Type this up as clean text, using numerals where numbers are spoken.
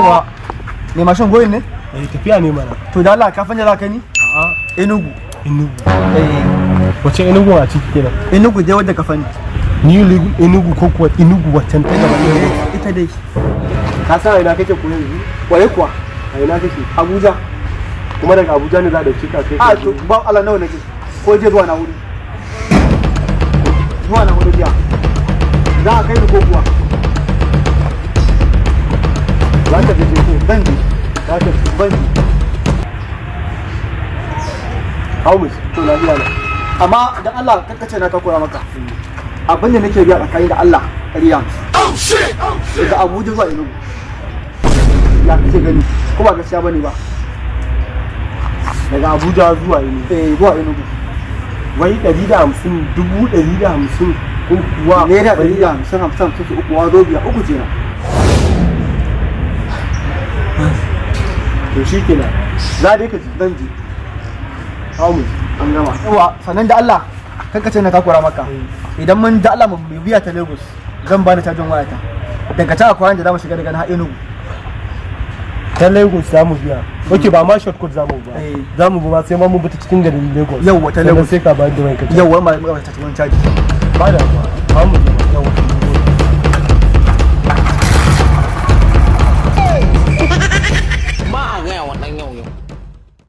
yawa ne mashin goyin ne tafiya ne mana. to da Allah ka fanya za ka ni A'a, Enugu Enugu. wace Enugu a ciki kenan? Enugu dai wadda ka fani Ni Enugu ko kuwa Enugu waccan ta gaba ne? ita dai Ka san a ina kake koyo yanzu? waye kuwa A ina kake? Abuja Kuma daga Abuja ne za a dauke ka kai. a to ba Allah nawa nake ko je zuwa na wuri biya za a kai ni ko kuwa Za ka je ko? ban ji Za ka je. ban ji Hau musu. To lafiya na. amma dan Allah kakkace na ka kora maka abin da nake biya tsakani da Allah ƙarya daga Abuja zuwa Enugu ya kace gani ko ba gaskiya bane ba Daga Abuja zuwa Enugu. zuwa Enugu Wai 150, 150 ko kuwa naira 150 suke uku wazo biya uku kenan to shi kenan. Za dai ka ji. dan ji Hau musu. an gama yawa sannan da Allah kakkace na ka kora maka idan mun da Allah mu biya ta Lagos zan bani cajin wayata daga ta akwai da zamu shiga daga na Enugu Ta Lagos za mu biya. Ok, ba ma shortcut za mu ba. Za mu ba sai ma mun bi ta cikin garin Lagos. Yawwa, ta Lagos. Sai ka bayar da ranka. yawa ma ta cikin caji Ba da ba. Ba mu je. Yawwa. Ba a gaya wa ɗan yau yau.